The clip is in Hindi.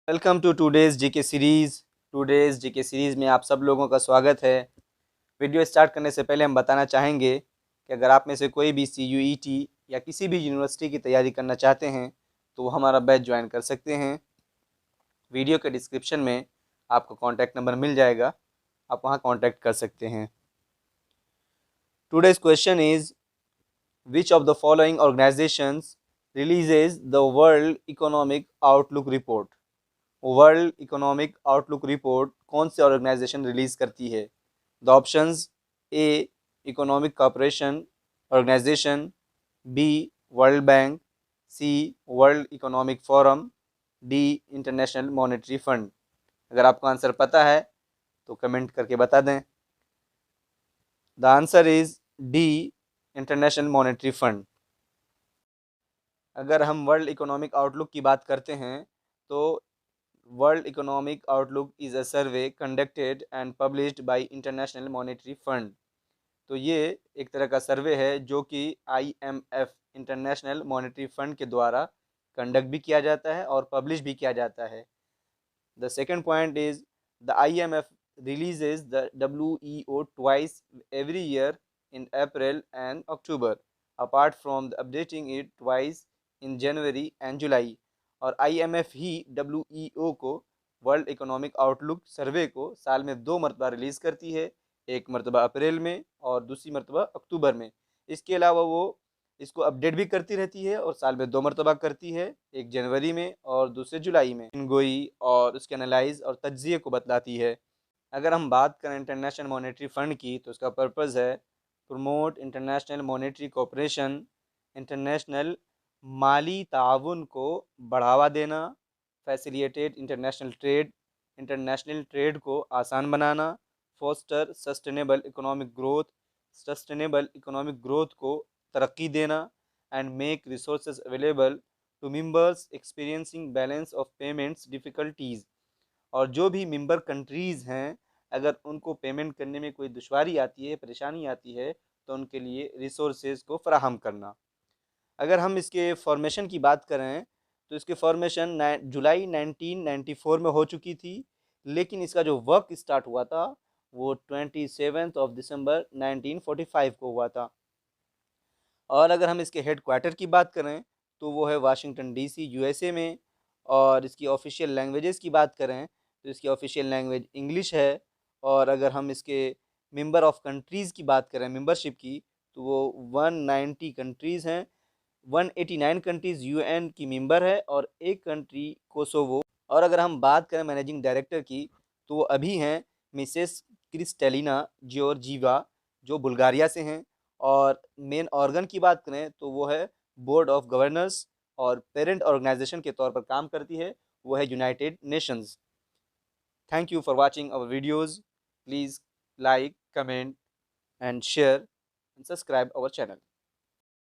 Welcome to today's GK series. Today's GK series में आप सब लोगों का स्वागत है। वीडियो स्टार्ट करने से पहले हम बताना चाहेंगे कि अगर आप में से कोई भी CUET या किसी भी यूनिवर्सिटी की तैयारी करना चाहते हैं तो वो हमारा बैच ज्वाइन कर सकते हैं। वीडियो के डिस्क्रिप्शन में आपको कॉन्टैक्ट नंबर मिल जाएगा, आप वहाँ कॉन्टैक्ट कर सकते हैं। Today's question is which of the following organisations releases the world economic outlook report. World economic outlook report कौन से ऑर्गेनाइजेशन रिलीज़ करती है? The options: A economic cooperation organisation, B world bank, C world economic forum, D international monetary fund. अगर आपको आंसर पता है तो कमेंट करके बता दें। The answer is D international monetary fund. अगर हम वर्ल्ड इकोनॉमिक आउटलुक की बात करते हैं तो world economic outlook is a survey conducted and published by international monetary fund. तो ये एक तरह का सर्वे है जो कि IMF इंटरनेशनल मॉनेटरी फंड के द्वारा कंडक्ट भी किया जाता है और पब्लिश भी किया जाता है। The second point is the IMF releases the WEO twice every year in April and October, apart from the updating it twice in January and July। और IMF ही WEO को वर्ल्ड इकोनॉमिक आउटलुक सर्वे को साल में 2 मरतबा रिलीज़ करती है, एक मरतबा अप्रैल में और दूसरी मरतबा अक्टूबर में। इसके अलावा वो इसको अपडेट भी करती रहती है और साल में 2 मरतबा करती है, एक जनवरी में और दूसरे जुलाई में। गोई और उसके एनालाइज और तज्जिए को बतलाती है। अगर हम बात करें इंटरनेशनल मॉनेटरी फ़ंड की तो उसका पर्पज़ है promote international monetary cooperation, international माली ताउन को बढ़ावा देना, facilitate international trade, international trade को आसान बनाना, फोस्टर सस्टेनेबल इकोनॉमिक ग्रोथ को तरक्की देना, and make resources available to members experiencing balance of payments difficulties. और जो भी मेंबर कंट्रीज़ हैं अगर उनको पेमेंट करने में कोई दुश्वारी आती है, परेशानी आती है, तो उनके लिए रिसोर्सेज को फराहम करना। अगर हम इसके फॉर्मेशन की बात करें तो इसके फॉर्मेशन जुलाई 1994 में हो चुकी थी, लेकिन इसका जो वर्क स्टार्ट हुआ था वो 27 दिसंबर 1945 को हुआ था। और अगर हम इसके हेड क्वार्टर की बात करें तो वो है वाशिंगटन DC USA में। और इसकी ऑफिशियल लैंग्वेजेस की बात करें तो इसकी ऑफिशियल लैंग्वेज इंग्लिश है। और अगर हम इसके मेंबर ऑफ कंट्रीज़ की बात करें, मेंबरशिप की, तो वो 190 कंट्रीज़ हैं। 189 कंट्रीज़ UN की मेंबर है और एक कंट्री कोसोवो। और अगर हम बात करें मैनेजिंग डायरेक्टर की तो वो अभी हैं मिसेस क्रिस्टेलिना जॉर्जीवा जो बुल्गारिया से हैं। और मेन ऑर्गन की बात करें तो वो है बोर्ड ऑफ गवर्नर्स, और पेरेंट ऑर्गेनाइजेशन के तौर पर काम करती है वो है United Nations. Thank you for watching our videos. Please like, comment and share and subscribe our channel.